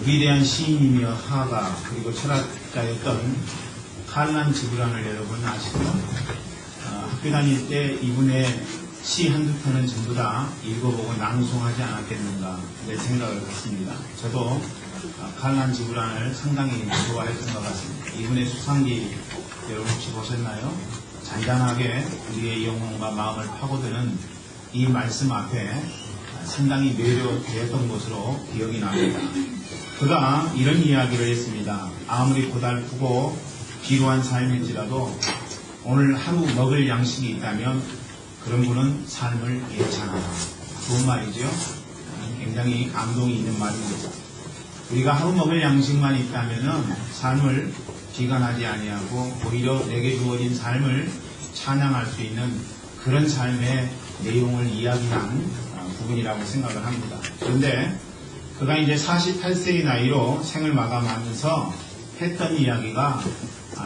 위대한 시인이며 화가 그리고 철학자였던 칼란 지브란을 여러분 아시죠? 학교 다닐 때 이분의 시 한두 편은 전부 다 읽어보고 낭송하지 않았겠는가 내 생각을 갖습니다. 저도 칼란 지브란을 상당히 좋아했던 것 같습니다. 이분의 수상기 여러분 혹시 보셨나요? 잔잔하게 우리의 영혼과 마음을 파고드는 이 말씀 앞에 상당히 매료되었던 것으로 기억이 납니다. 그가 이런 이야기를 했습니다. 아무리 고달프고 비루한 삶일지라도 오늘 하루 먹을 양식이 있다면 그런 분은 삶을 예찬하라. 좋은 말이죠. 굉장히 감동이 있는 말입니다. 우리가 하루 먹을 양식만 있다면 삶을 비관하지 아니하고 오히려 내게 주어진 삶을 찬양할 수 있는 그런 삶의 내용을 이야기한 부분이라고 생각을 합니다. 그런데 그가 이제 48세의 나이로 생을 마감하면서 했던 이야기가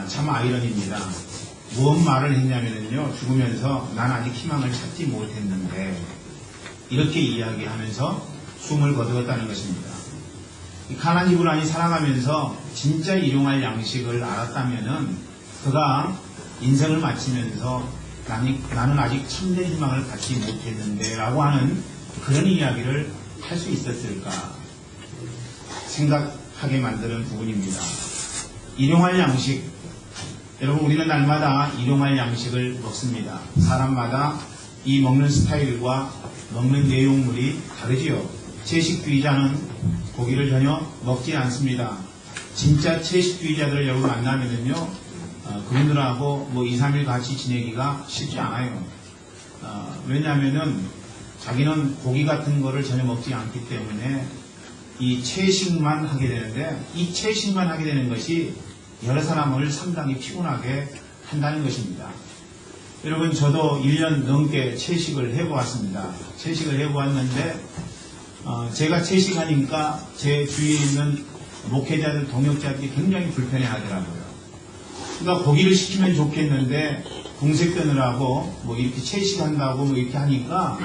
참 아이러니입니다. 무슨 말을 했냐면요, 죽으면서 난 아직 희망을 찾지 못했는데 이렇게 이야기하면서 숨을 거두었다는 것입니다. 이 칼란 지브란이 살아가면서 진짜 일용할 양식을 알았다면은 그가 인생을 마치면서 나는 아직 참된 희망을 갖지 못했는데 라고 하는 그런 이야기를 할 수 있었을까 생각하게 만드는 부분입니다. 일용할 양식, 여러분 우리는 날마다 일용할 양식을 먹습니다. 사람마다 이 먹는 스타일과 먹는 내용물이 다르지요. 채식주의자는 고기를 전혀 먹지 않습니다. 진짜 채식주의자들 여러분 만나면은요, 그분들하고 2, 3일 같이 지내기가 쉽지 않아요. 왜냐하면은 자기는 고기 같은 거를 전혀 먹지 않기 때문에 이 채식만 하게 되는데, 이 채식만 하게 되는 것이 여러 사람을 상당히 피곤하게 한다는 것입니다. 여러분 저도 1년 넘게 채식을 해보았습니다. 채식을 해보았는데 제가 채식하니까 제 주위에 있는 목회자들, 동역자들이 굉장히 불편해하더라고요. 그러니까 고기를 시키면 좋겠는데 궁색 뜨느라고 이렇게 채식한다고 이렇게 하니까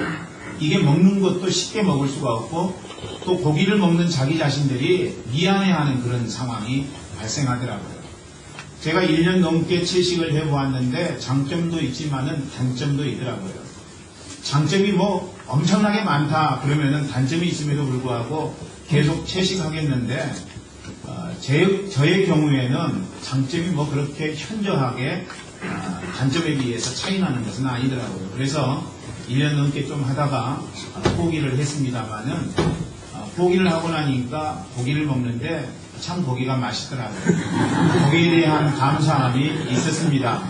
이게 먹는 것도 쉽게 먹을 수가 없고 또 고기를 먹는 자기 자신들이 미안해하는 그런 상황이 발생하더라고요. 제가 1년 넘게 채식을 해보았는데 장점도 있지만은 단점도 있더라고요. 장점이 엄청나게 많다 그러면은 단점이 있음에도 불구하고 계속 채식하겠는데 저의 경우에는 장점이 그렇게 현저하게 단점에 비해서 차이나는 것은 아니더라고요. 그래서 1년 넘게 좀 하다가 포기를 했습니다만은 포기를 하고 나니까 고기를 먹는데 참 고기가 맛있더라고요. 고기에 대한 감사함이 있었습니다.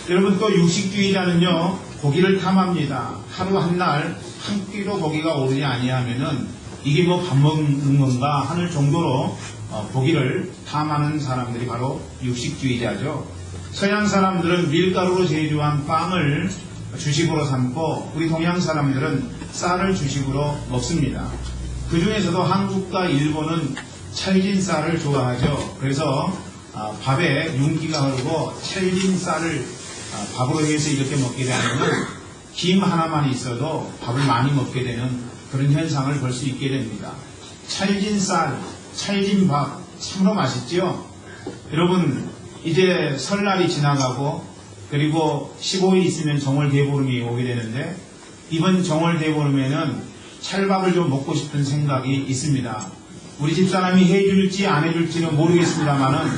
여러분 또 육식주의자는요, 고기를 탐합니다. 하루 한 날 한 끼로 고기가 오르지 아니하면은 이게 밥 먹는 건가 하는 정도로 고기를 탐하는 사람들이 바로 육식주의자죠. 서양 사람들은 밀가루로 제조한 빵을 주식으로 삼고 우리 동양 사람들은 쌀을 주식으로 먹습니다. 그 중에서도 한국과 일본은 찰진 쌀을 좋아하죠. 그래서 밥에 윤기가 흐르고 찰진 쌀을 밥으로 해서 이렇게 먹게 되면 김 하나만 있어도 밥을 많이 먹게 되는 그런 현상을 볼 수 있게 됩니다. 찰진 쌀, 찰진 밥 참으로 맛있죠. 여러분 이제 설날이 지나가고 그리고 15일 있으면 정월 대보름이 오게 되는데 이번 정월 대보름에는 찰밥을 좀 먹고 싶은 생각이 있습니다. 우리 집사람이 해줄지 안 해줄지는 모르겠습니다만은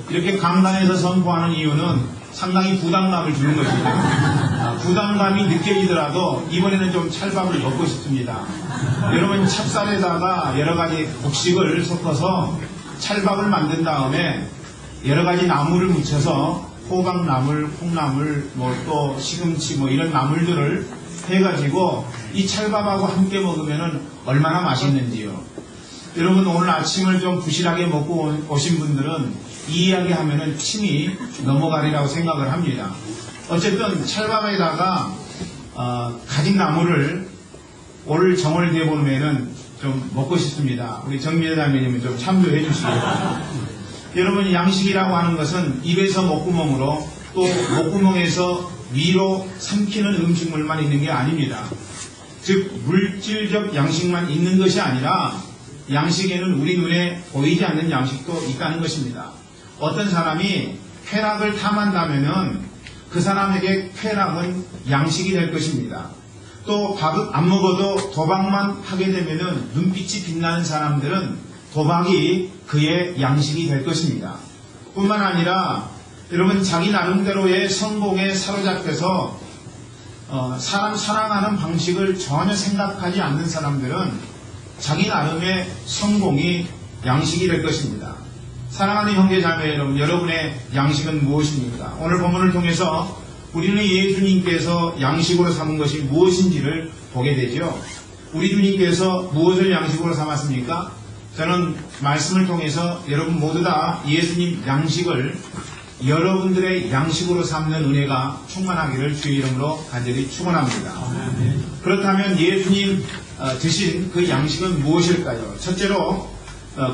이렇게 강단에서 선포하는 이유는 상당히 부담감을 주는 것이죠. 부담감이 느껴지더라도 이번에는 좀 찰밥을 먹고 싶습니다. 여러분 찹쌀에다가 여러 가지 곡식을 섞어서 찰밥을 만든 다음에 여러 가지 나물을 묻혀서 호박나물, 콩나물, 또 시금치 이런 나물들을 해가지고 이 찰밥하고 함께 먹으면 얼마나 맛있는지요. 여러분 오늘 아침을 좀 부실하게 먹고 오신 분들은 이 이야기 하면은 침이 넘어가리라고 생각을 합니다. 어쨌든 찰밥에다가 가진 나물을 올 정월 대보름에는 좀 먹고 싶습니다. 우리 정미대장님이 좀 참조해 주시기 바랍니다. 여러분 양식이라고 하는 것은 입에서 목구멍으로 또 목구멍에서 위로 삼키는 음식물만 있는 게 아닙니다. 즉 물질적 양식만 있는 것이 아니라 양식에는 우리 눈에 보이지 않는 양식도 있다는 것입니다. 어떤 사람이 쾌락을 탐한다면은 그 사람에게 쾌락은 양식이 될 것입니다. 또 밥을 안 먹어도 도박만 하게 되면은 눈빛이 빛나는 사람들은 도박이 그의 양식이 될 것입니다. 뿐만 아니라 여러분 자기 나름대로의 성공에 사로잡혀서 사람 사랑하는 방식을 전혀 생각하지 않는 사람들은 자기 나름의 성공이 양식이 될 것입니다. 사랑하는 형제자매 여러분, 여러분의 양식은 무엇입니까? 오늘 본문을 통해서 우리는 예수님께서 양식으로 삼은 것이 무엇인지를 보게 되죠. 우리 주님께서 무엇을 양식으로 삼았습니까? 저는 말씀을 통해서 여러분 모두 다 예수님 양식을 여러분들의 양식으로 삼는 은혜가 충만하기를 주의 이름으로 간절히 축원합니다. 그렇다면 예수님 드신 그 양식은 무엇일까요? 첫째로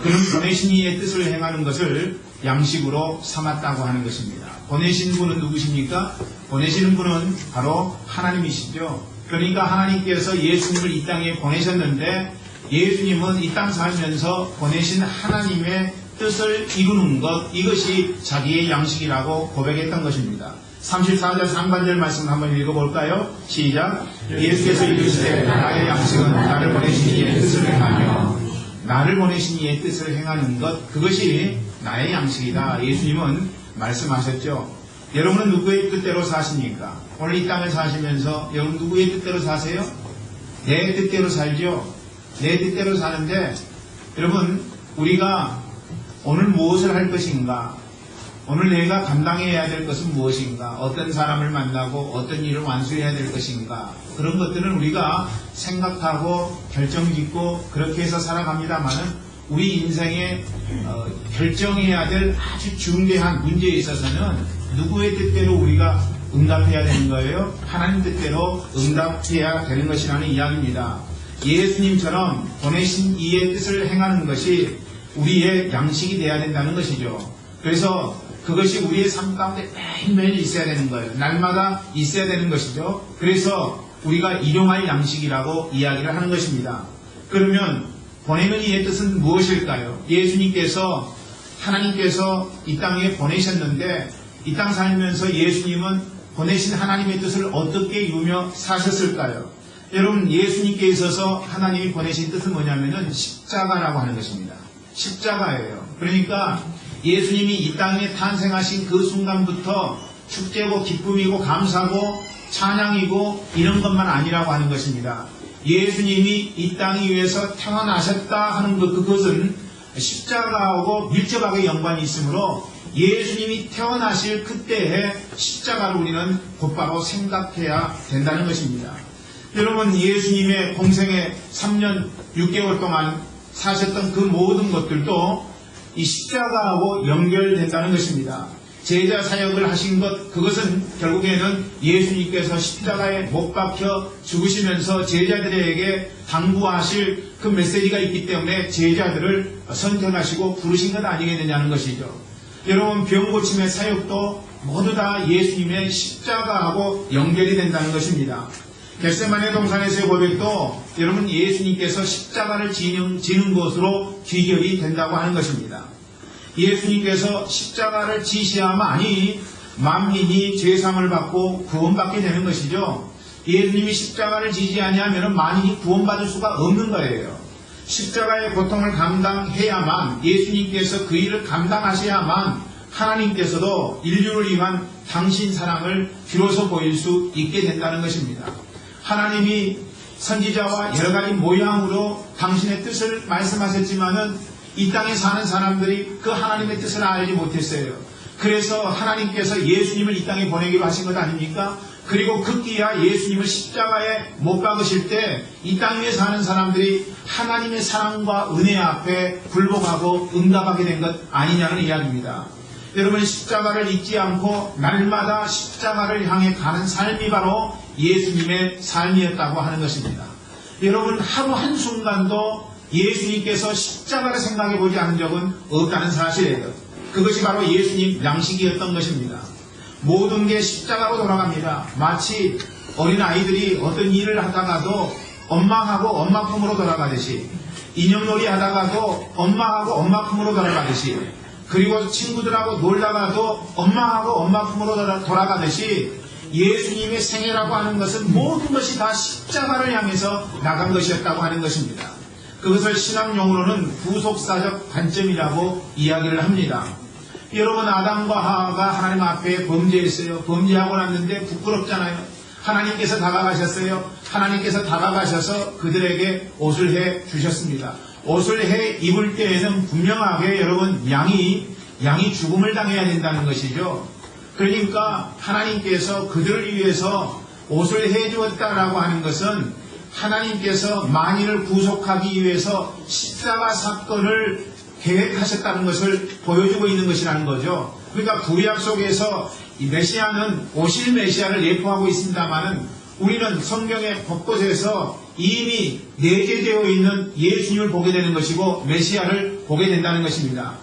그는 보내신 이의 뜻을 행하는 것을 양식으로 삼았다고 하는 것입니다. 보내신 분은 누구십니까? 보내시는 분은 바로 하나님이시죠. 그러니까 하나님께서 예수님을 이 땅에 보내셨는데 예수님은 이 땅 살면서 보내신 하나님의 뜻을 이루는 것, 이것이 자기의 양식이라고 고백했던 것입니다. 34절 상반절 말씀 한번 읽어볼까요? 시작. 예수께서 이르시되 나의 양식은 나를 보내신 이의 뜻을 행하며 나를 보내신 이의 뜻을 행하는 것, 그것이 나의 양식이다. 예수님은 말씀하셨죠. 여러분은 누구의 뜻대로 사십니까? 오늘 이 땅을 사시면서 여러분 누구의 뜻대로 사세요? 내 뜻대로 살죠. 내 뜻대로 사는데 여러분 우리가 오늘 무엇을 할 것인가? 오늘 내가 감당해야 될 것은 무엇인가? 어떤 사람을 만나고 어떤 일을 완수해야 될 것인가? 그런 것들은 우리가 생각하고 결정짓고 그렇게 해서 살아갑니다만은 우리 인생에 결정해야 될 아주 중대한 문제에 있어서는 누구의 뜻대로 우리가 응답해야 되는 거예요? 하나님 뜻대로 응답해야 되는 것이라는 이야기입니다. 예수님처럼 보내신 이의 뜻을 행하는 것이 우리의 양식이 되어야 된다는 것이죠. 그래서 그것이 우리의 삶 가운데 매일매일 있어야 되는 거예요. 날마다 있어야 되는 것이죠. 그래서 우리가 일용할 양식이라고 이야기를 하는 것입니다. 그러면 보내는 이의 뜻은 무엇일까요? 예수님께서 하나님께서 이 땅에 보내셨는데 이 땅 살면서 예수님은 보내신 하나님의 뜻을 어떻게 이루며 사셨을까요? 여러분 예수님께 있어서 하나님이 보내신 뜻은 뭐냐면은 십자가라고 하는 것입니다. 십자가예요. 그러니까 예수님이 이 땅에 탄생하신 그 순간부터 축제고 기쁨이고 감사고 찬양이고 이런 것만 아니라고 하는 것입니다. 예수님이 이 땅 위에서 태어나셨다 하는 것, 그것은 십자가하고 밀접하게 연관이 있으므로 예수님이 태어나실 그때의 십자가를 우리는 곧바로 생각해야 된다는 것입니다. 여러분 예수님의 공생의 3년 6개월 동안 사셨던 그 모든 것들도 이 십자가하고 연결된다는 것입니다. 제자 사역을 하신 것, 그것은 결국에는 예수님께서 십자가에 못 박혀 죽으시면서 제자들에게 당부하실 그 메시지가 있기 때문에 제자들을 선택하시고 부르신 것 아니겠느냐는 것이죠. 여러분 병 고침의 사역도 모두 다 예수님의 십자가하고 연결이 된다는 것입니다. 겟세마네 동산에서의 고백도 여러분 예수님께서 십자가를 지는 것으로 귀결이 된다고 하는 것입니다. 예수님께서 십자가를 지시하마니 만민이 죄사함을 받고 구원받게 되는 것이죠. 예수님이 십자가를 지지 아니하면 만인이 구원받을 수가 없는 거예요. 십자가의 고통을 감당해야만, 예수님께서 그 일을 감당하셔야만 하나님께서도 인류를 위한 당신 사랑을 비로소 보일 수 있게 된다는 것입니다. 하나님이 선지자와 여러 가지 모양으로 당신의 뜻을 말씀하셨지만은 이 땅에 사는 사람들이 그 하나님의 뜻을 알지 못했어요. 그래서 하나님께서 예수님을 이 땅에 보내기로 하신 것 아닙니까? 그리고 급기야 예수님을 십자가에 못 박으실 때 이 땅 위에 사는 사람들이 하나님의 사랑과 은혜 앞에 굴복하고 응답하게 된 것 아니냐는 이야기입니다. 여러분 십자가를 잊지 않고 날마다 십자가를 향해 가는 삶이 바로 예수님의 삶이었다고 하는 것입니다. 여러분 하루 한순간도 예수님께서 십자가를 생각해 보지 않은 적은 없다는 사실이에요. 그것이 바로 예수님 양식이었던 것입니다. 모든 게 십자가로 돌아갑니다. 마치 어린아이들이 어떤 일을 하다가도 엄마하고 엄마 품으로 돌아가듯이 인형놀이 하다가도 엄마하고 엄마 품으로 돌아가듯이, 그리고 친구들하고 놀다가도 엄마하고 엄마 품으로 돌아가듯이, 예수님의 생애라고 하는 것은 모든 것이 다 십자가를 향해서 나간 것이었다고 하는 것입니다. 그것을 신학용어로는 구속사적 관점이라고 이야기를 합니다. 여러분, 아담과 하와가 하나님 앞에 범죄했어요. 범죄하고 났는데 부끄럽잖아요. 하나님께서 다가가셨어요. 하나님께서 다가가셔서 그들에게 옷을 해 주셨습니다. 옷을 해 입을 때에는 분명하게 여러분, 양이 죽음을 당해야 된다는 것이죠. 그러니까 하나님께서 그들을 위해서 옷을 해 주었다라고 하는 것은 하나님께서 만인을 구속하기 위해서 십자가 사건을 계획하셨다는 것을 보여주고 있는 것이라는 거죠. 그러니까 구약 속에서 이 메시아는 오실 메시아를 예표하고 있습니다만은 우리는 성경의 곳곳에서 이미 내재되어 있는 예수님을 보게 되는 것이고 메시아를 보게 된다는 것입니다.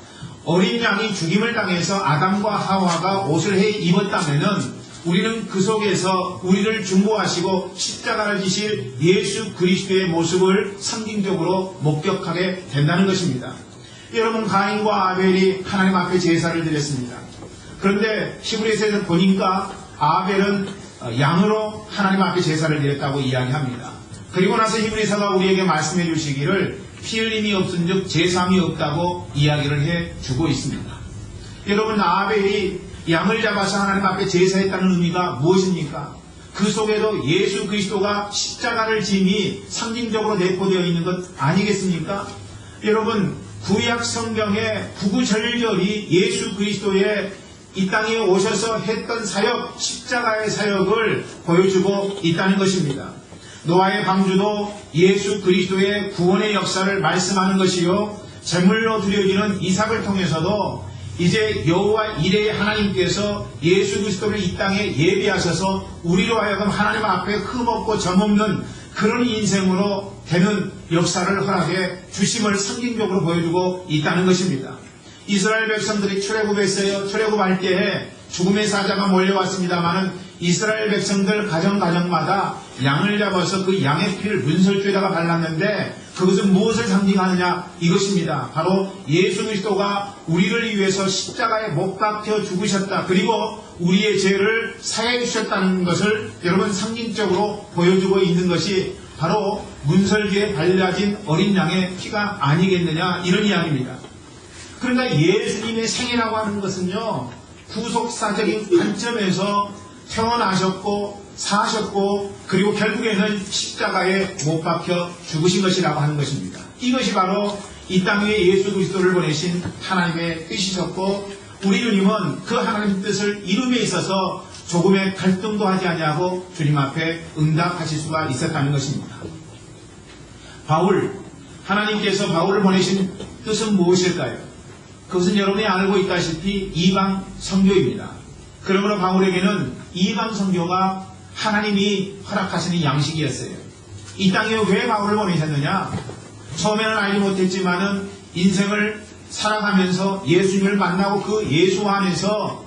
어린 양이 죽임을 당해서 아담과 하와가 옷을 해 입었다면은 우리는 그 속에서 우리를 중보하시고 십자가를 지실 예수 그리스도의 모습을 상징적으로 목격하게 된다는 것입니다. 여러분, 가인과 아벨이 하나님 앞에 제사를 드렸습니다. 그런데 히브리서에서 보니까 아벨은 양으로 하나님 앞에 제사를 드렸다고 이야기합니다. 그리고 나서 히브리서가 우리에게 말씀해 주시기를 피 흘림이 없은즉 제사함이 없다고 이야기를 해주고 있습니다. 여러분, 아벨이 양을 잡아서 하나님 앞에 제사했다는 의미가 무엇입니까? 그 속에도 예수 그리스도가 십자가를 짐이 상징적으로 내포되어 있는 것 아니겠습니까? 여러분, 구약 성경의 구구절절히 예수 구리스도의 이 땅에 오셔서 했던 사역, 십자가의 사역을 보여주고 있다는 것입니다. 노아의 방주도 예수 그리스도의 구원의 역사를 말씀하는 것이요, 제물로 드려지는 이삭을 통해서도 이제 여호와 이레의 하나님께서 예수 그리스도를 이 땅에 예비하셔서 우리로 하여금 하나님 앞에 흠없고 점없는 그런 인생으로 되는 역사를 허락해 주심을 상징적으로 보여주고 있다는 것입니다. 이스라엘 백성들이 출애굽했어요. 출애굽할 때에 죽음의 사자가 몰려왔습니다마는 이스라엘 백성들 가정마다 양을 잡아서 그 양의 피를 문설주에다가 발랐는데 그것은 무엇을 상징하느냐? 이것입니다. 바로 예수 그리스도가 우리를 위해서 십자가에 못 박혀 죽으셨다. 그리고 우리의 죄를 사해 주셨다는 것을 여러분 상징적으로 보여주고 있는 것이 바로 문설주에 발라진 어린 양의 피가 아니겠느냐, 이런 이야기입니다. 그러니까 예수님의 생애라고 하는 것은요, 구속사적인 관점에서 태어나셨고 사셨고 그리고 결국에는 십자가에 못 박혀 죽으신 것이라고 하는 것입니다. 이것이 바로 이 땅 위에 예수 그리스도를 보내신 하나님의 뜻이셨고, 우리 주님은 그 하나님 뜻을 이룸에 있어서 조금의 갈등도 하지 아니하고 주님 앞에 응답하실 수가 있었다는 것입니다. 하나님께서 바울을 보내신 뜻은 무엇일까요? 그것은 여러분이 알고 있다시피 이방 선교입니다. 그러므로 바울에게는 이방 선교가 하나님이 허락하시는 양식이었어요. 이 땅에 왜 바울을 보내셨느냐? 처음에는 알지 못했지만은 인생을 살아가면서 예수님을 만나고 그 예수 안에서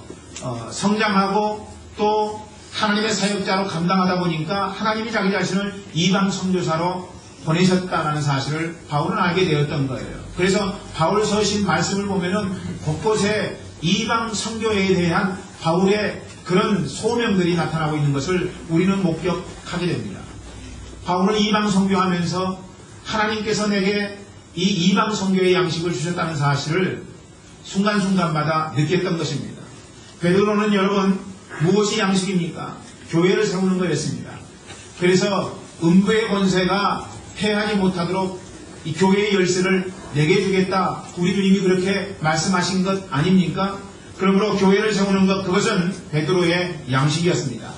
성장하고 또 하나님의 사역자로 감당하다 보니까 하나님이 자기 자신을 이방 선교사로 보내셨다는 사실을 바울은 알게 되었던 거예요. 그래서 바울 서신 말씀을 보면은 곳곳에 이방 선교에 대한 바울의 그런 소명들이 나타나고 있는 것을 우리는 목격하게 됩니다. 바울은 이방 선교하면서 하나님께서 내게 이 이방 선교의 양식을 주셨다는 사실을 순간순간마다 느꼈던 것입니다. 베드로는 여러분 무엇이 양식입니까? 교회를 세우는 거였습니다. 그래서 음부의 권세가 패하지 못하도록 이 교회의 열쇠를 내게 주겠다. 우리 주님이 그렇게 말씀하신 것 아닙니까? 그러므로 교회를 세우는 것, 그것은 베드로의 양식이었습니다.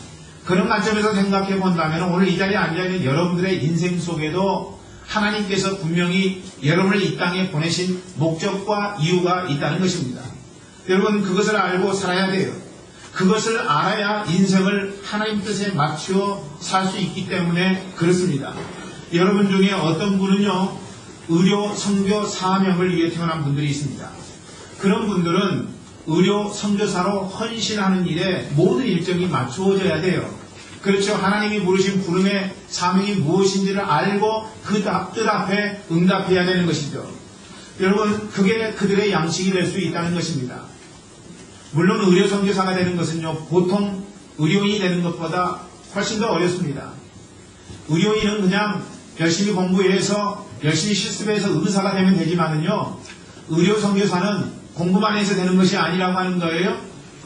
그런 관점에서 생각해 본다면 오늘 이 자리에 앉아있는 여러분들의 인생 속에도 하나님께서 분명히 여러분을 이 땅에 보내신 목적과 이유가 있다는 것입니다. 여러분 그것을 알고 살아야 돼요. 그것을 알아야 인생을 하나님 뜻에 맞추어 살 수 있기 때문에 그렇습니다. 여러분 중에 어떤 분은요, 의료, 선교, 사명을 위해 태어난 분들이 있습니다. 그런 분들은 의료, 선교사로 헌신하는 일에 모든 일정이 맞추어져야 돼요. 그렇죠. 하나님이 부르신 부름의 사명이 무엇인지를 알고 그 뜻 앞에 응답해야 되는 것이죠. 여러분, 그게 그들의 양식이 될 수 있다는 것입니다. 물론 의료 선교사가 되는 것은요, 보통 의료인이 되는 것보다 훨씬 더 어렵습니다. 의료인은 그냥 열심히 공부해서 열심히 실습해서 의사가 되면 되지만은요, 의료 선교사는 공부만 해서 되는 것이 아니라고 하는 거예요.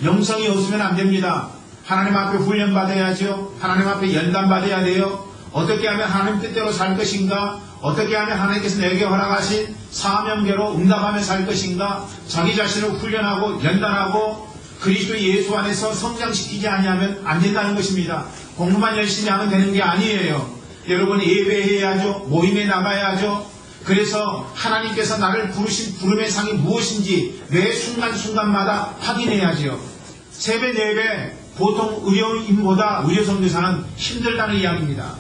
영성이 없으면 안 됩니다. 하나님 앞에 훈련 받아야죠. 하나님 앞에 연단 받아야 돼요. 어떻게 하면 하나님 뜻대로 살 것인가? 어떻게 하면 하나님께서 내게 허락하신 사명대로 응답하며 살 것인가? 자기 자신을 훈련하고 연단하고 그리스도 예수 안에서 성장시키지 아니하면 안 된다는 것입니다. 공부만 열심히 하면 되는 게 아니에요. 여러분, 예배해야죠. 모임에 나가야죠. 그래서 하나님께서 나를 부르신 부름의 상이 무엇인지 매 순간순간마다 확인해야지요. 세배, 네배, 보통 의료인보다 의료선교사는 힘들다는 이야기입니다.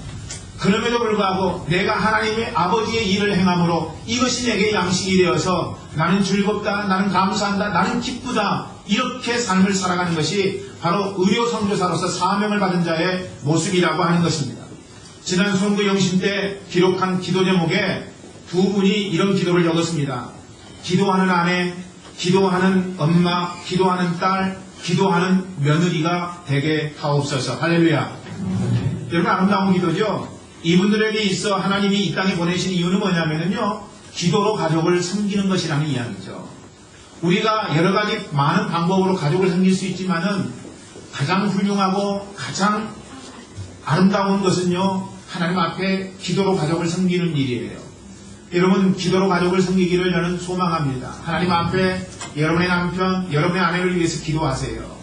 그럼에도 불구하고 내가 하나님의 아버지의 일을 행함으로 이것이 내게 양식이 되어서 나는 즐겁다, 나는 감사한다, 나는 기쁘다, 이렇게 삶을 살아가는 것이 바로 의료선교사로서 사명을 받은 자의 모습이라고 하는 것입니다. 지난 선거 영신 때 기록한 기도 제목에 두 분이 이런 기도를 적었습니다. 기도하는 아내, 기도하는 엄마, 기도하는 딸, 기도하는 며느리가 되게 하옵소서. 할렐루야. 여러분, 아름다운 기도죠. 이분들에게 있어 하나님이 이 땅에 보내신 이유는 뭐냐면요, 기도로 가족을 섬기는 것이라는 이야기죠. 우리가 여러 가지 많은 방법으로 가족을 섬길 수 있지만은 가장 훌륭하고 가장 아름다운 것은요, 하나님 앞에 기도로 가족을 섬기는 일이에요. 여러분, 기도로 가족을 섬기기를 저는 소망합니다. 하나님 앞에 여러분의 남편, 여러분의 아내를 위해서 기도하세요.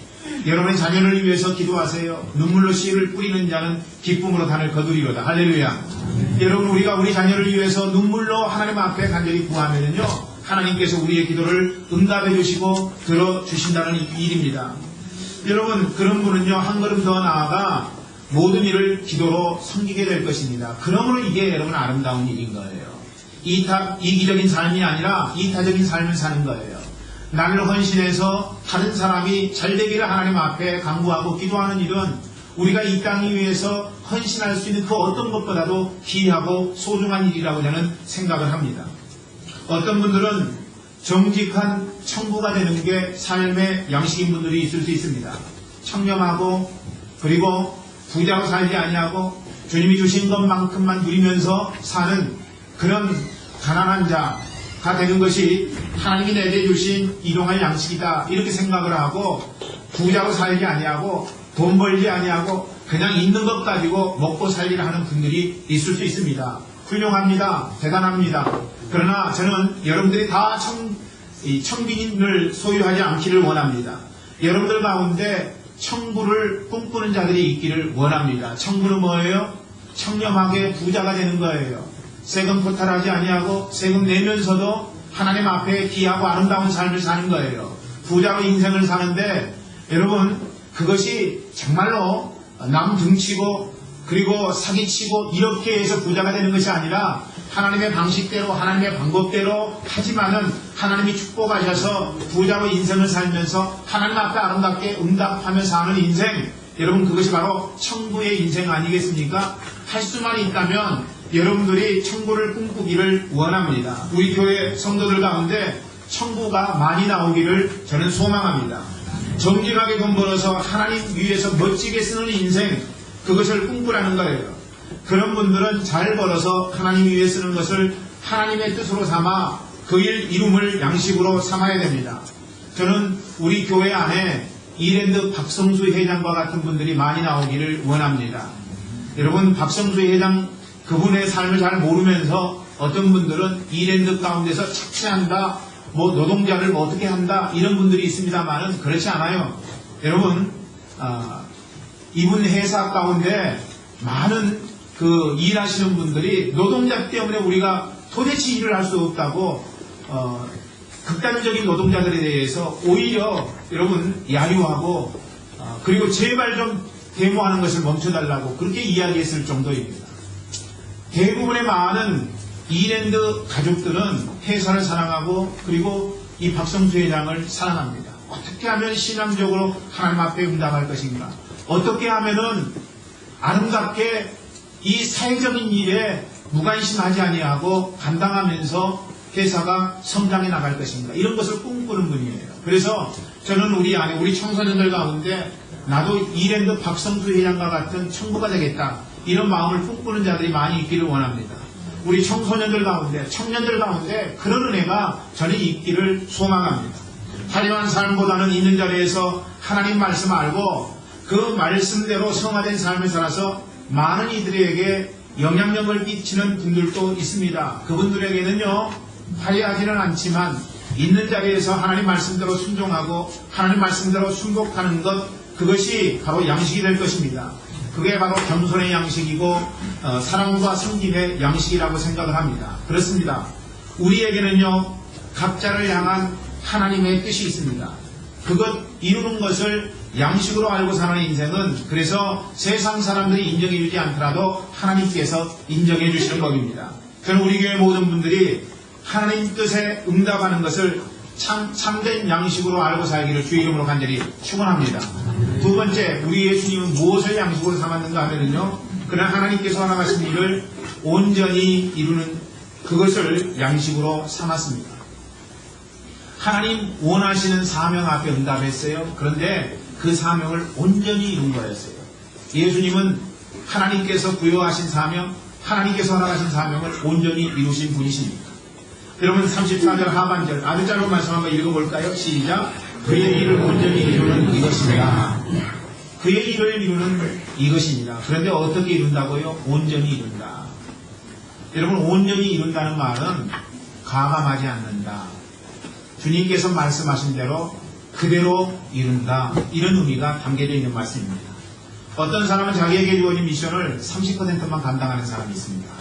여러분의 자녀를 위해서 기도하세요. 눈물로 씨를 뿌리는 자는 기쁨으로 단을 거두리로다. 할렐루야. 여러분, 우리가 우리 자녀를 위해서 눈물로 하나님 앞에 간절히 구하면요, 하나님께서 우리의 기도를 응답해 주시고 들어주신다는 일입니다. 여러분, 그런 분은요, 한 걸음 더 나아가 모든 일을 기도로 섬기게 될 것입니다. 그러므로 이게 여러분 아름다운 일인 거예요. 이기적인 삶이 아니라 이타적인 삶을 사는 거예요. 나를 헌신해서 다른 사람이 잘 되기를 하나님 앞에 간구하고 기도하는 일은 우리가 이 땅 위에서 헌신할 수 있는 그 어떤 것보다도 귀하고 소중한 일이라고 저는 생각을 합니다. 어떤 분들은 정직한 청부가 되는 게 삶의 양식인 분들이 있을 수 있습니다. 청렴하고 그리고 부자로 살지 아니하고 주님이 주신 것만큼만 누리면서 사는 그런 가난한 자가 되는 것이 하나님이 내게 주신 일용할 양식이다, 이렇게 생각을 하고 부자로 살지 아니하고 돈 벌지 아니하고 그냥 있는 것 가지고 먹고 살기를 하는 분들이 있을 수 있습니다. 훌륭합니다. 대단합니다. 그러나 저는 여러분들이 다 청빈을 소유하지 않기를 원합니다. 여러분들 가운데 청부를 꿈꾸는 자들이 있기를 원합니다. 청부는 뭐예요? 청렴하게 부자가 되는 거예요. 세금 포탈하지 아니하고 세금 내면서도 하나님 앞에 귀하고 아름다운 삶을 사는 거예요. 부자로 인생을 사는데 여러분, 그것이 정말로 남 등치고 그리고 사기치고 이렇게 해서 부자가 되는 것이 아니라 하나님의 방식대로 하나님의 방법대로 하지만은 하나님이 축복하셔서 부자로 인생을 살면서 하나님 앞에 아름답게 응답하며 사는 인생, 여러분 그것이 바로 천국의 인생 아니겠습니까? 할 수만 있다면 여러분들이 천국을 꿈꾸기를 원합니다. 우리 교회 성도들 가운데 천국가 많이 나오기를 저는 소망합니다. 정직하게 돈 벌어서 하나님 위해서 멋지게 쓰는 인생, 그것을 꿈꾸라는 거예요. 그런 분들은 잘 벌어서 하나님 위해 쓰는 것을 하나님의 뜻으로 삼아 그 일 이룸을 양식으로 삼아야 됩니다. 저는 우리 교회 안에 이랜드 박성수 회장과 같은 분들이 많이 나오기를 원합니다. 여러분, 박성수 회장 그분의 삶을 잘 모르면서 어떤 분들은 이랜드 가운데서 착취한다, 노동자를 어떻게 한다, 이런 분들이 있습니다만은 그렇지 않아요. 여러분, 이분 회사 가운데 많은 그 일하시는 분들이 노동자 때문에 우리가 도대체 일을 할 수 없다고 극단적인 노동자들에 대해서 오히려 여러분 야유하고 그리고 제발 좀 데모하는 것을 멈춰달라고 그렇게 이야기했을 정도입니다. 대부분의 많은 이랜드 가족들은 회사를 사랑하고 그리고 이 박성수 회장을 사랑합니다. 어떻게 하면 신앙적으로 하나님 앞에 응답할 것인가? 어떻게 하면은 아름답게 이 사회적인 일에 무관심하지 아니하고 감당하면서 회사가 성장해 나갈 것입니다. 이런 것을 꿈꾸는 분이에요. 그래서 저는 우리 청소년들 가운데 나도 이랜드 박성수 회장과 같은 청부가 되겠다, 이런 마음을 꿈꾸는 자들이 많이 있기를 원합니다. 우리 청소년들 가운데, 청년들 가운데 그런 은혜가 저는 있기를 소망합니다. 화려한 삶보다는 있는 자리에서 하나님 말씀 알고 그 말씀대로 성화된 삶을 살아서 많은 이들에게 영향력을 끼치는 분들도 있습니다. 그분들에게는요, 화려하지는 않지만 있는 자리에서 하나님 말씀대로 순종하고 하나님 말씀대로 순복하는 것, 그것이 바로 양식이 될 것입니다. 그게 바로 겸손의 양식이고 사랑과 섬김의 양식이라고 생각을 합니다. 그렇습니다. 우리에게는요, 각자를 향한 하나님의 뜻이 있습니다. 그것 이루는 것을 양식으로 알고 사는 인생은, 그래서 세상 사람들이 인정해 주지 않더라도 하나님께서 인정해 주시는 법입니다. 저는 우리 교회 모든 분들이 하나님 뜻에 응답하는 것을 참된 양식으로 알고 살기를 주의 이름으로 간절히 축원합니다. 두 번째, 우리 예수님은 무엇을 양식으로 삼았는가 하면요, 그냥 하나님께서 허락하신 일을 온전히 이루는 그것을 양식으로 삼았습니다. 하나님 원하시는 사명 앞에 응답했어요. 그런데 그 사명을 온전히 이룬 거였어요. 예수님은 하나님께서 부여하신 사명, 하나님께서 허락하신 사명을 온전히 이루신 분이십니다. 여러분, 34절 하반절 아주 짧은 말씀 한번 읽어볼까요? 시작. 그의 일을 온전히 이루는 이것입니다. 그의 일을 이루는 이것입니다. 그런데 어떻게 이룬다고요? 온전히 이룬다. 여러분, 온전히 이룬다는 말은 가감하지 않는다, 주님께서 말씀하신 대로 그대로 이룬다, 이런 의미가 담겨져 있는 말씀입니다. 어떤 사람은 자기에게 주어진 미션을 30%만 감당하는 사람이 있습니다.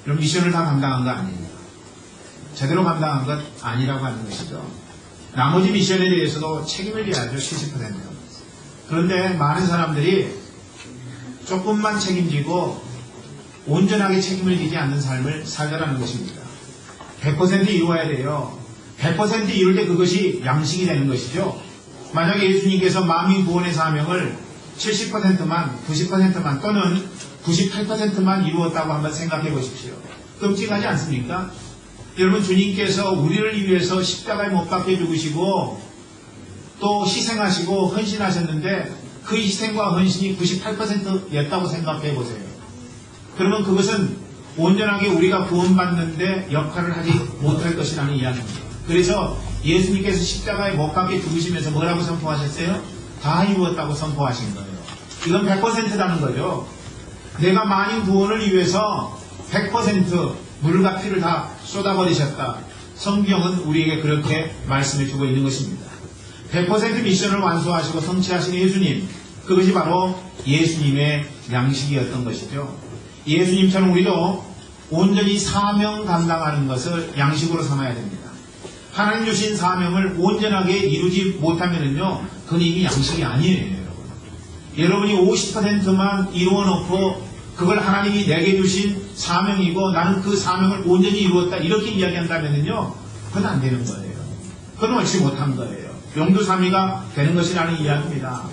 그럼 미션을 다 감당한 거 아니에요. 제대로 감당한 것 아니라고 하는 것이죠. 나머지 미션에 대해서도 책임을 져야죠. 70%. 그런데 많은 사람들이 조금만 책임지고 온전하게 책임을 지지 않는 삶을 살더라는 것입니다. 100% 이루어야 돼요. 100% 이룰 때 그것이 양식이 되는 것이죠. 만약에 예수님께서 만민 구원의 사명을 70%만, 90%만 또는 98%만 이루었다고 한번 생각해 보십시오. 끔찍하지 않습니까? 여러분, 주님께서 우리를 위해서 십자가에 못 박혀 죽으시고 또 희생하시고 헌신하셨는데 그 희생과 헌신이 98%였다고 생각해 보세요. 그러면 그것은 온전하게 우리가 구원받는데 역할을 하지 못할 것이라는 이야기입니다. 그래서 예수님께서 십자가에 못 박혀 죽으시면서 뭐라고 선포하셨어요? 다 이루었다고 선포하신 거예요. 이건 100%라는 거죠. 내가 만인 구원을 위해서 100% 물과 피를 다 쏟아버리셨다. 성경은 우리에게 그렇게 말씀해 주고 있는 것입니다. 100% 미션을 완수하시고 성취하신 예수님, 그것이 바로 예수님의 양식이었던 것이죠. 예수님처럼 우리도 온전히 사명 감당하는 것을 양식으로 삼아야 됩니다. 하나님 주신 사명을 온전하게 이루지 못하면요, 그건 이게 양식이 아니에요. 여러분이 50%만 이루어 놓고 그걸 하나님이 내게 주신 사명이고 나는 그 사명을 온전히 이루었다, 이렇게 이야기한다면요, 그건 안 되는 거예요. 그건 옳지 못한 거예요. 용두사미가 되는 것이라는 이야기입니다.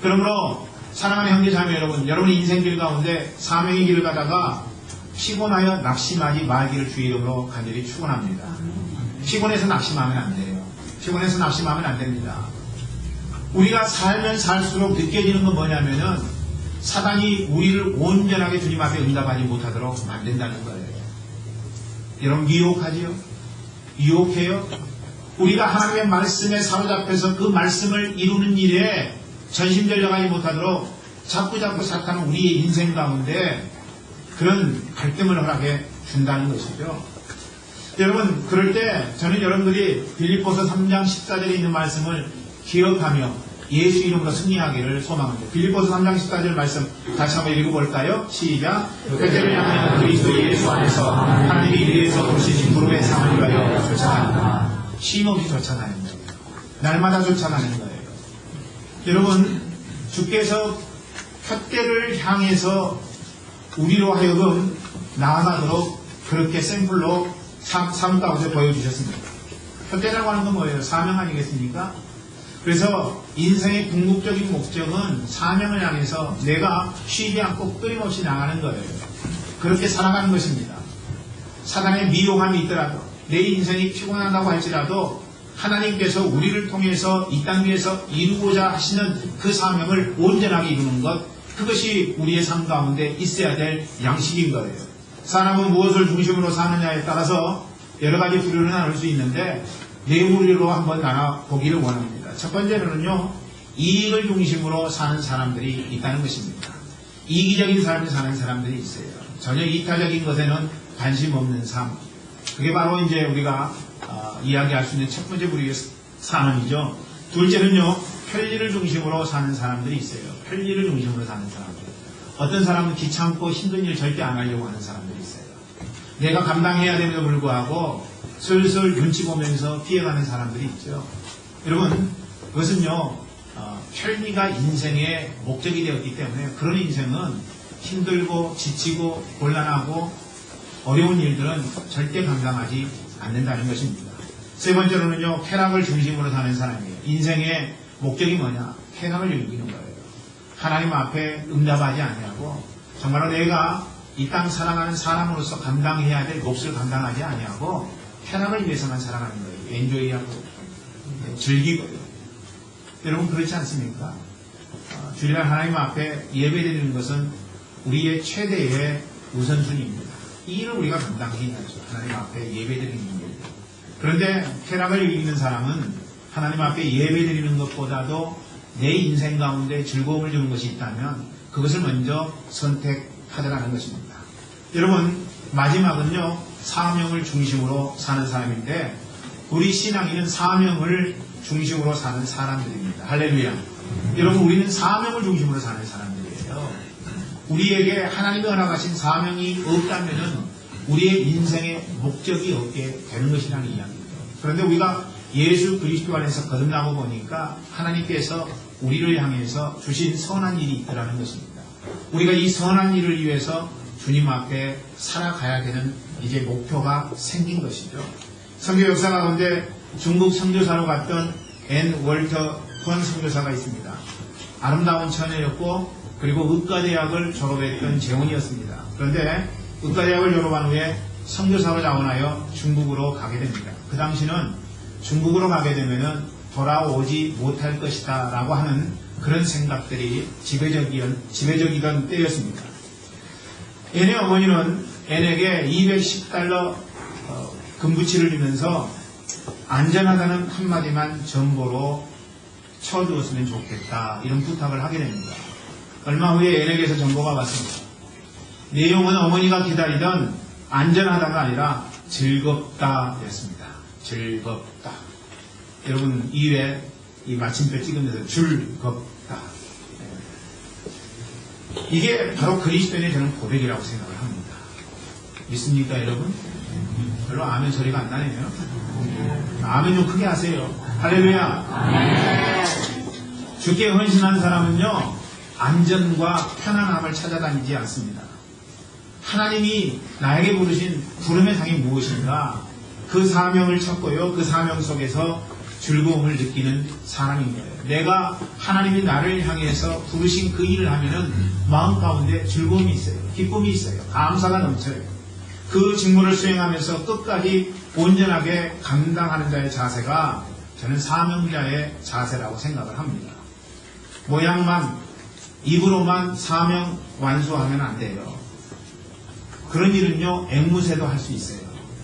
그러므로 사랑하는 형제자매 여러분, 여러분의 인생길 가운데 사명의 길을 가다가 피곤하여 낙심하지 말기를 주의 이름으로 간절히 축원합니다. 피곤해서 낙심하면 안 돼요. 피곤해서 낙심하면 안 됩니다. 우리가 살면 살수록 느껴지는 건 뭐냐면은 사단이 우리를 온전하게 주님 앞에 응답하지 못하도록 만든다는 거예요. 여러분, 유혹하지요? 유혹해요? 우리가 하나님의 말씀에 사로잡혀서 그 말씀을 이루는 일에 전심전력하지 못하도록 자꾸 사탄은 우리의 인생 가운데 그런 갈등을 허락해 준다는 것이죠. 여러분, 그럴 때 저는 여러분들이 빌립보서 3장 14절에 있는 말씀을 기억하며 예수 이름으로 승리하기를 소망합니다. 빌립보서 3장 14절 말씀 다시 한번 읽어볼까요? 시작. 그때를 향하여 그리스도 예수 안에서 하나님이 위에서 부르신 부름의 상을 위하여 쫓아간다. 쉼없이 쫓아가는 거예요. 날마다 쫓아가는 거예요. 여러분, 주께서 푯대를 향해서 우리로 하여금 나아가도록 그렇게 샘플로 삶 가운데 보여주셨습니다. 푯대라고 하는 건 뭐예요? 사명 아니겠습니까? 그래서 인생의 궁극적인 목적은 사명을 향해서 내가 쉬지 않고 끊임없이 나가는 거예요. 그렇게 살아가는 것입니다. 사단의 미혹함이 있더라도 내 인생이 피곤하다고 할지라도 하나님께서 우리를 통해서 이 땅 위에서 이루고자 하시는 그 사명을 온전하게 이루는 것, 그것이 우리의 삶 가운데 있어야 될 양식인 거예요. 사람은 무엇을 중심으로 사느냐에 따라서 여러 가지 부류를 나눌 수 있는데 네 부류로 한번 나눠보기를 원합니다. 첫 번째로는요, 이익을 중심으로 사는 사람들이 있다는 것입니다. 이기적인 삶을 사는 사람들이 있어요. 전혀 이타적인 것에는 관심 없는 삶. 그게 바로 이제 우리가 이야기할 수 있는 첫 번째 부류의 사람이죠. 둘째는요, 편리를 중심으로 사는 사람들이 있어요. 편리를 중심으로 사는 사람들. 어떤 사람은 귀찮고 힘든 일 절대 안 하려고 하는 사람들이 있어요. 내가 감당해야 됨에도 불구하고 슬슬 눈치 보면서 피해가는 사람들이 있죠. 여러분, 그것은요, 편리가 인생의 목적이 되었기 때문에 그런 인생은 힘들고 지치고 곤란하고 어려운 일들은 절대 감당하지 않는다는 것입니다. 세 번째로는요, 쾌락을 중심으로 사는 사람이에요. 인생의 목적이 뭐냐? 쾌락을 즐기는 거예요. 하나님 앞에 응답하지 아니하고 정말로 내가 이 땅 살아가는 사람으로서 감당해야 될 몫을 감당하지 아니하고 쾌락을 위해서만 살아가는 거예요. 엔조이하고 즐기고요. 여러분 그렇지 않습니까? 주일날 하나님 앞에 예배드리는 것은 우리의 최대의 우선순위입니다. 이 일을 우리가 감당해야죠. 하나님 앞에 예배드리는 일. 그런데 쾌락을 이기는 사람은 하나님 앞에 예배드리는 것보다도 내 인생 가운데 즐거움을 주는 것이 있다면 그것을 먼저 선택하더라는 것입니다. 여러분, 마지막은요, 사명을 중심으로 사는 사람인데 우리 신앙인은 사명을 중심으로 사는 사람들입니다. 할렐루야. 여러분, 우리는 사명을 중심으로 사는 사람들이에요. 우리에게 하나님이 허락하신 사명이 없다면은 우리의 인생의 목적이 없게 되는 것이라는 이야기죠. 그런데 우리가 예수 그리스도 안에서 거듭나고 보니까 하나님께서 우리를 향해서 주신 선한 일이 있더라는 것입니다. 우리가 이 선한 일을 위해서 주님 앞에 살아가야 되는 이제 목표가 생긴 것이죠. 선교 역사 가운데 중국 선교사로 갔던 앤 월터 권 선교사가 있습니다. 아름다운 처녀였고 그리고 의과대학을 졸업했던 재혼이었습니다. 그런데 의과대학을 졸업한 후에 선교사로 자원하여 중국으로 가게 됩니다. 그 당시는 중국으로 가게 되면은 돌아오지 못할 것이다 라고 하는 그런 생각들이 지배적이던 때였습니다. 앤의 어머니는 앤에게 210달러 금부치를 주면서 안전하다는 한마디만 전보로 쳐주었으면 좋겠다 이런 부탁을 하게 됩니다. 얼마 후에 앤에게서 전보가 왔습니다. 내용은 어머니가 기다리던 안전하다가 아니라 즐겁다 였습니다. 즐겁다. 여러분 2회 이 마침표 찍으면서 즐겁다. 이게 바로 그리스도인의 저는 고백이라고 생각을 합니다. 믿습니까 여러분? 별로 아멘 소리가 안 나네요. 아멘 좀 크게 하세요. 할렐루야. 주께 헌신한 사람은요, 안전과 편안함을 찾아다니지 않습니다. 하나님이 나에게 부르신 부름의 상이 무엇인가, 그 사명을 찾고요, 그 사명 속에서 즐거움을 느끼는 사람인 거예요. 내가 하나님이 나를 향해서 부르신 그 일을 하면은 마음 가운데 즐거움이 있어요. 기쁨이 있어요. 감사가 넘쳐요. 그 직무를 수행하면서 끝까지 온전하게 감당하는 자의 자세가 저는 사명자의 자세라고 생각을 합니다. 모양만, 입으로만 사명 완수하면 안 돼요. 그런 일은요, 앵무새도 할 수 있어요.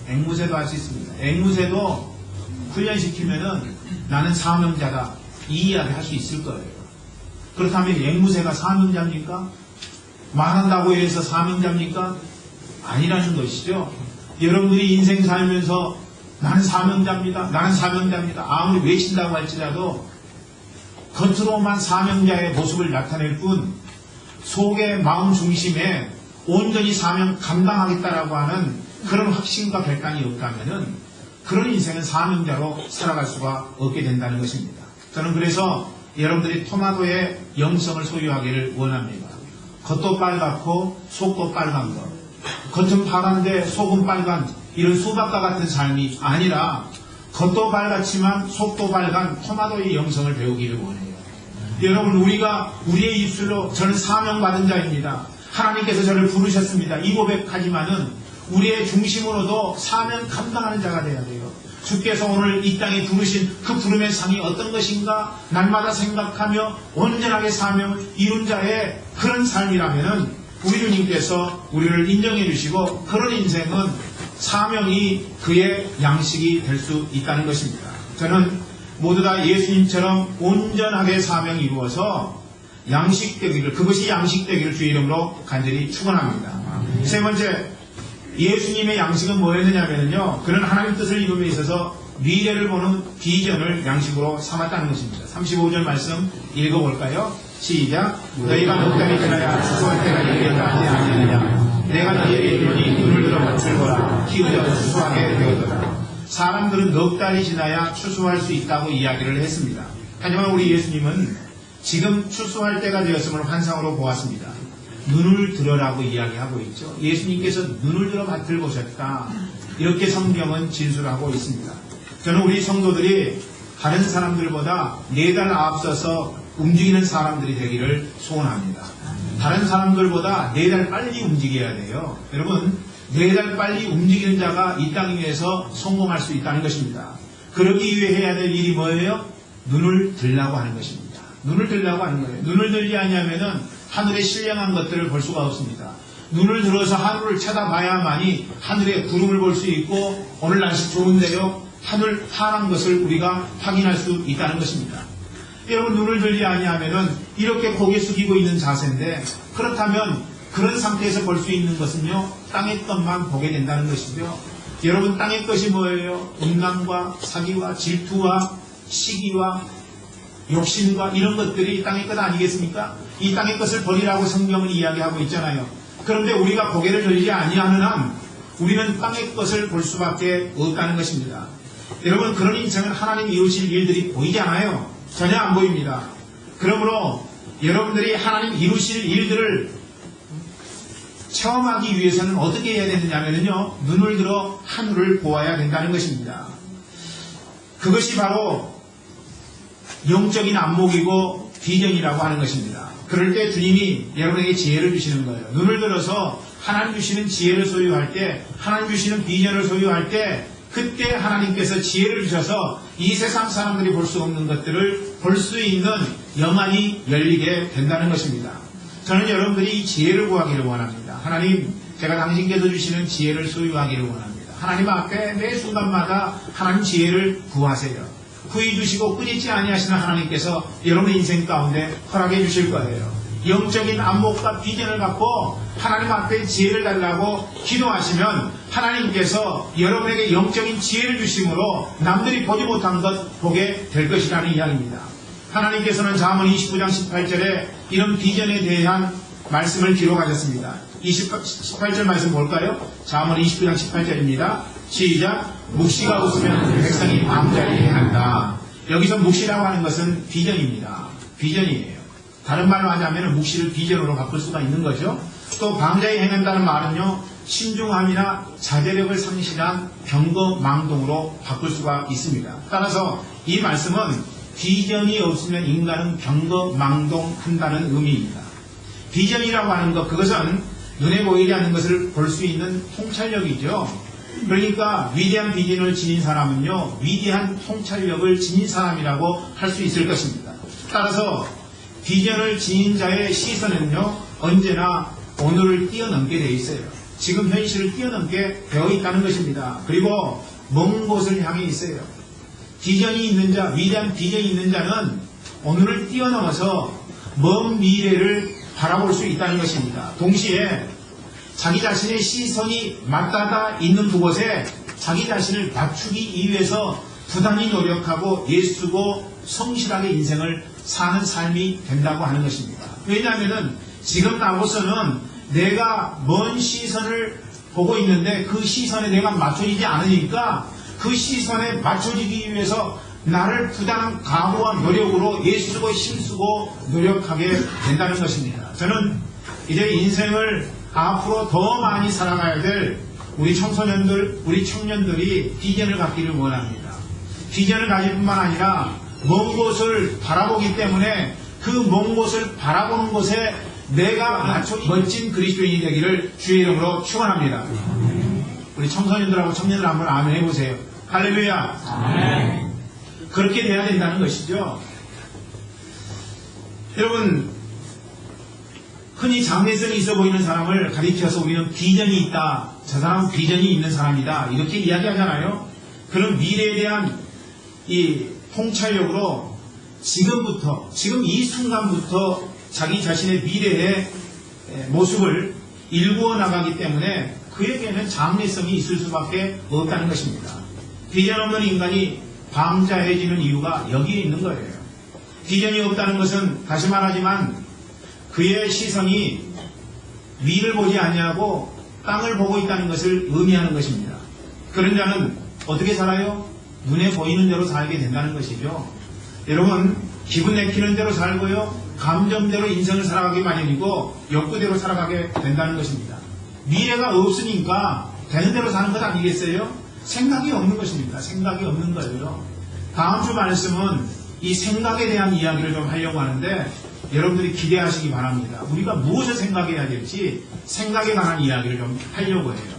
앵무새도 할 수 있습니다. 앵무새도 훈련시키면은 나는 사명자다. 이 이야기 할 수 있을 거예요. 그렇다면 앵무새가 사명자입니까? 말한다고 해서 사명자입니까? 아니라는 것이죠. 여러분들이 인생 살면서 나는 사명자입니다. 나는 사명자입니다. 아무리 외친다고 할지라도 겉으로만 사명자의 모습을 나타낼 뿐 속의 마음 중심에 온전히 사명 감당하겠다라고 하는 그런 확신과 결단이 없다면은 그런 인생은 사명자로 살아갈 수가 없게 된다는 것입니다. 저는 그래서 여러분들이 토마토의 영성을 소유하기를 원합니다. 겉도 빨갛고 속도 빨간 것. 겉은 파란데 속은 빨간 이런 수박과 같은 삶이 아니라 겉도 밝았지만 속도 밝은 토마토의 영성을 배우기를 원해요. 여러분, 우리가 우리의 입술로 저는 사명받은 자입니다. 하나님께서 저를 부르셨습니다. 이 고백하지만은 우리의 중심으로도 사명 감당하는 자가 되어야 돼요. 주께서 오늘 이 땅에 부르신 그 부름의 상이 어떤 것인가 날마다 생각하며 온전하게 사명을 이룬 자의 그런 삶이라면은 우리 주님께서 우리를 인정해 주시고 그런 인생은 사명이 그의 양식이 될 수 있다는 것입니다. 저는 모두 다 예수님처럼 온전하게 사명이 이루어서 양식되기를, 그것이 양식되기를 주의 이름으로 간절히 축원합니다. 세 번째, 예수님의 양식은 뭐였느냐면요, 그는 하나님 뜻을 이루에 있어서 미래를 보는 비전을 양식으로 삼았다는 것입니다. 35절 말씀 읽어볼까요? 시작. 너희가 넉 달이 지나야 추수할 때가 이르겠다 하지 아니하느냐. 내가 너희에게 이르노니 눈을 들어 맞출거라. 키우여 추수하게 되었더라. 사람들은 넉 달이 지나야 추수할 수 있다고 이야기를 했습니다. 하지만 우리 예수님은 지금 추수할 때가 되었음을 환상으로 보았습니다. 눈을 들어라고 이야기하고 있죠. 예수님께서 눈을 들어 밭을 보셨다. 이렇게 성경은 진술하고 있습니다. 저는 우리 성도들이 다른 사람들보다 4달 앞서서 움직이는 사람들이 되기를 소원합니다. 다른 사람들보다 4달 빨리 움직여야 돼요. 여러분, 4달 빨리 움직이는 자가 이 땅 위에서 성공할 수 있다는 것입니다. 그러기 위해 해야 될 일이 뭐예요? 눈을 들라고 하는 것입니다. 눈을 들라고 하는 거예요. 눈을 들지 않으면은 하늘의 신령한 것들을 볼 수가 없습니다. 눈을 들어서 하늘을 쳐다봐야만이 하늘의 구름을 볼 수 있고 오늘 날씨 좋은데요, 하늘 파란 것을 우리가 확인할 수 있다는 것입니다. 여러분, 눈을 들지 아니하면은 이렇게 고개 숙이고 있는 자세인데, 그렇다면 그런 상태에서 볼 수 있는 것은요, 땅의 것만 보게 된다는 것이죠. 여러분, 땅의 것이 뭐예요? 음란과 사기와 질투와 시기와 욕심과 이런 것들이 땅의 것 아니겠습니까? 이 땅의 것을 버리라고 성경은 이야기하고 있잖아요. 그런데 우리가 고개를 들지 아니하는 한 우리는 땅의 것을 볼 수밖에 없다는 것입니다. 여러분, 그런 인생은 하나님 이루실 일들이 보이지 않아요. 전혀 안 보입니다. 그러므로 여러분들이 하나님 이루실 일들을 체험하기 위해서는 어떻게 해야 되느냐면요, 눈을 들어 하늘을 보아야 된다는 것입니다. 그것이 바로 영적인 안목이고 비전이라고 하는 것입니다. 그럴 때 주님이 여러분에게 지혜를 주시는 거예요. 눈을 들어서 하나님 주시는 지혜를 소유할 때, 하나님 주시는 비전을 소유할 때, 그때 하나님께서 지혜를 주셔서 이 세상 사람들이 볼 수 없는 것들을 볼 수 있는 영안이 열리게 된다는 것입니다. 저는 여러분들이 이 지혜를 구하기를 원합니다. 하나님, 제가 당신께서 주시는 지혜를 소유하기를 원합니다. 하나님 앞에 매 순간마다 하나님 지혜를 구하세요. 구해 주시고 끊이지 아니하시는 하나님께서 여러분의 인생 가운데 허락해 주실 거예요. 영적인 안목과 비전을 갖고 하나님 앞에 지혜를 달라고 기도하시면 하나님께서 여러분에게 영적인 지혜를 주심으로 남들이 보지 못한 것 보게 될 것이라는 이야기입니다. 하나님께서는 잠언 29장 18절에 이런 비전에 대한 말씀을 기록하셨습니다. 18절 말씀 볼까요? 잠언 29장 18절입니다. 시작. 묵시가 웃으면 백성이 방자히 행한다. 여기서 묵시라고 하는 것은 비전입니다. 비전이에요. 다른 말로 하자면 묵시를 비전으로 바꿀 수가 있는 거죠. 또 방자히 행한다는 말은요, 신중함이나 자제력을 상실한 경거망동으로 바꿀 수가 있습니다. 따라서 이 말씀은 비전이 없으면 인간은 경거망동한다는 의미입니다. 비전이라고 하는 것, 그것은 눈에 보이지 않는 것을 볼 수 있는 통찰력이죠. 그러니까 위대한 비전을 지닌 사람은요, 위대한 통찰력을 지닌 사람이라고 할 수 있을 것입니다. 따라서 비전을 지닌 자의 시선은요, 언제나 오늘을 뛰어넘게 되어 있어요. 지금 현실을 뛰어넘게 되어 있다는 것입니다. 그리고 먼 곳을 향해 있어요. 비전이 있는 자, 위대한 비전이 있는 자는 오늘을 뛰어넘어서 먼 미래를 바라볼 수 있다는 것입니다. 동시에 자기 자신의 시선이 맞닿아 있는 그곳에 자기 자신을 맞추기 위해서 부단히 노력하고 애쓰고 성실하게 인생을 사는 삶이 된다고 하는 것입니다. 왜냐하면 지금 나로서는 내가 먼 시선을 보고 있는데 그 시선에 내가 맞춰지지 않으니까 그 시선에 맞춰지기 위해서 나를 부단한 각오와 노력으로 애쓰고 힘쓰고 노력하게 된다는 것입니다. 저는 이제 인생을 앞으로 더 많이 살아가야 될 우리 청소년들, 우리 청년들이 비전을 갖기를 원합니다. 비전을 가질 뿐만 아니라 먼 곳을 바라보기 때문에 그 먼 곳을 바라보는 곳에 내가 맞춰 멋진 그리스도인이 되기를 주의 이름으로 축원합니다. 우리 청소년들하고 청년들 한번 아멘 해보세요. 할렐루야. 아멘. 그렇게 돼야 된다는 것이죠. 여러분, 흔히 장래성이 있어 보이는 사람을 가리켜서 우리는 비전이 있다, 저 사람은 비전이 있는 사람이다, 이렇게 이야기하잖아요. 그런 미래에 대한 이 통찰력으로 지금부터, 지금 이 순간부터 자기 자신의 미래의 모습을 일구어 나가기 때문에 그에게는 장래성이 있을 수밖에 없다는 것입니다. 비전 없는 인간이 방자해지는 이유가 여기에 있는 거예요. 비전이 없다는 것은 다시 말하지만 그의 시선이 위를 보지 아니하고 땅을 보고 있다는 것을 의미하는 것입니다. 그런 자는 어떻게 살아요? 눈에 보이는 대로 살게 된다는 것이죠. 여러분, 기분 내키는 대로 살고요, 감정대로 인생을 살아가기 마련이고 욕구대로 살아가게 된다는 것입니다. 미래가 없으니까 되는 대로 사는 것 아니겠어요? 생각이 없는 것입니다. 생각이 없는 거예요. 다음 주 말씀은 이 생각에 대한 이야기를 좀 하려고 하는데 여러분들이 기대하시기 바랍니다. 우리가 무엇을 생각해야 될지 생각에 관한 이야기를 좀 하려고 해요.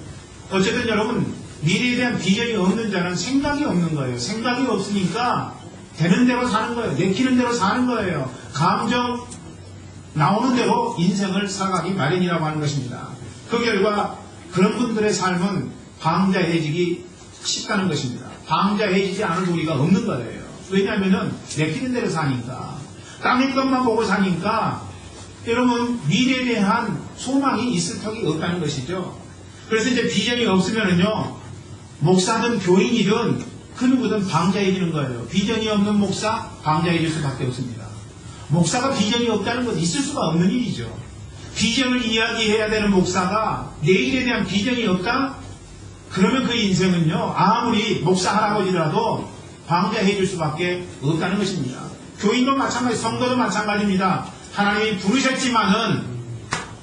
어쨌든 여러분, 미래에 대한 비전이 없는 자는 생각이 없는 거예요. 생각이 없으니까 되는 대로 사는 거예요. 내키는 대로 사는 거예요. 감정 나오는 대로 인생을 살아가기 마련이라고 하는 것입니다. 그 결과 그런 분들의 삶은 방자해지기 쉽다는 것입니다. 방자해지지 않을 도리가 없는 거예요. 왜냐하면 내키는 대로 사니까, 땅의 것만 보고 사니까 여러분 미래에 대한 소망이 있을 턱이 없다는 것이죠. 그래서 이제 비전이 없으면은요, 목사든 교인이든 그 누구든 방자해지는 거예요. 비전이 없는 목사, 방자해질 수밖에 없습니다. 목사가 비전이 없다는 건 있을 수가 없는 일이죠. 비전을 이야기해야 되는 목사가 내일에 대한 비전이 없다? 그러면 그 인생은요, 아무리 목사 할아버지라도 방자해질 수밖에 없다는 것입니다. 교인도 마찬가지, 성도도 마찬가지입니다. 하나님이 부르셨지만은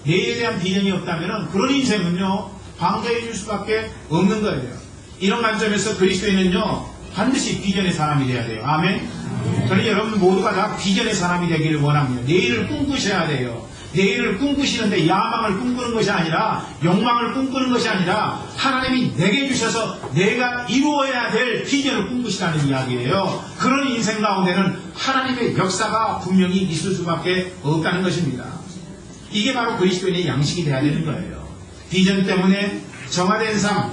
내일에 대한 비전이 없다면 그런 인생은요, 방자해질 수밖에 없는 거예요. 이런 관점에서 그리스도인은요, 반드시 비전의 사람이 되어야 돼요. 아멘. 저는 여러분 모두가 다 비전의 사람이 되기를 원합니다. 내일을 꿈꾸셔야 돼요. 내일을 꿈꾸시는데 야망을 꿈꾸는 것이 아니라, 욕망을 꿈꾸는 것이 아니라 하나님이 내게 주셔서 내가 이루어야 될 비전을 꿈꾸시라는 이야기예요. 그런 인생 가운데는 하나님의 역사가 분명히 있을 수밖에 없다는 것입니다. 이게 바로 그리스도인의 양식이 되어야 되는 거예요. 비전 때문에 정화된 삶,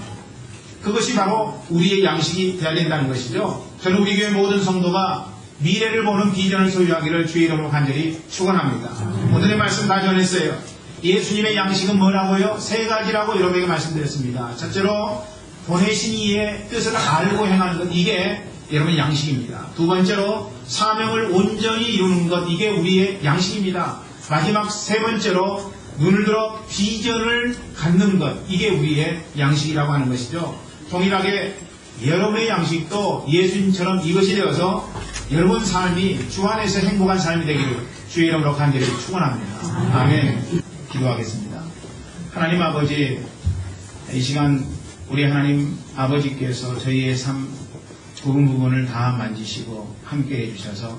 그것이 바로 우리의 양식이 되어야 된다는 것이죠. 저는 우리 교회 모든 성도가 미래를 보는 비전을 소유하기를 주의 이름으로 간절히 축원합니다. 오늘의 말씀 다 전했어요. 예수님의 양식은 뭐라고요? 세 가지라고 여러분에게 말씀드렸습니다. 첫째로 보내신 이의 뜻을 알고 행하는 것, 이게 여러분의 양식입니다. 두 번째로 사명을 온전히 이루는 것, 이게 우리의 양식입니다. 마지막 세 번째로 눈을 들어 비전을 갖는 것, 이게 우리의 양식이라고 하는 것이죠. 동일하게 여러분의 양식도 예수님처럼 이것이 되어서 여러분 삶이 주 안에서 행복한 삶이 되기를 주의 이름으로 간절히 축원합니다. 아멘. 기도하겠습니다. 하나님 아버지, 이 시간 우리 하나님 아버지께서 저희의 삶 부분을 다 만지시고 함께 해주셔서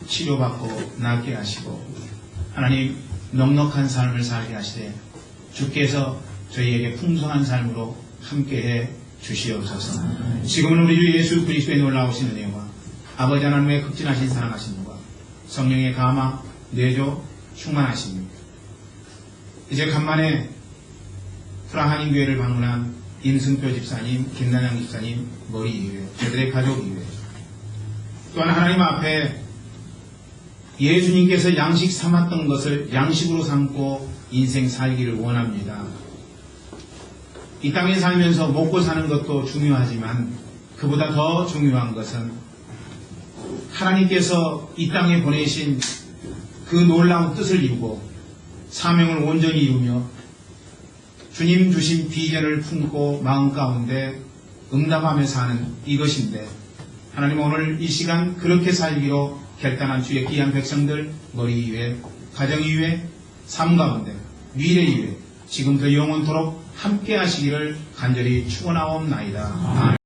치료받고 낫게 하시고 하나님 넉넉한 삶을 살게 하시되 주께서 저희에게 풍성한 삶으로 함께해 주시옵소서. 지금은 우리 주 예수 그리스도의 놀라우신 은혜와 아버지 하나님의 극진하신 사랑하심과 성령의 감화 내조 충만하십니다. 이제 간만에 프라하님 교회를 방문한 임승표 집사님, 김난양 집사님 머리 이외, 저들의 가족 이외, 또한 하나님 앞에 예수님께서 양식 삼았던 것을 양식으로 삼고 인생 살기를 원합니다. 이 땅에 살면서 먹고 사는 것도 중요하지만 그보다 더 중요한 것은 하나님께서 이 땅에 보내신 그 놀라운 뜻을 이루고 사명을 온전히 이루며 주님 주신 비전을 품고 마음 가운데 응답하며 사는 이것인데, 하나님 오늘 이 시간 그렇게 살기로 결단한 주의 귀한 백성들 머리 위에, 가정 위에, 삶 가운데, 미래 위에 지금부터 영원토록 함께 하시기를 간절히 축원하옵나이다. 아멘.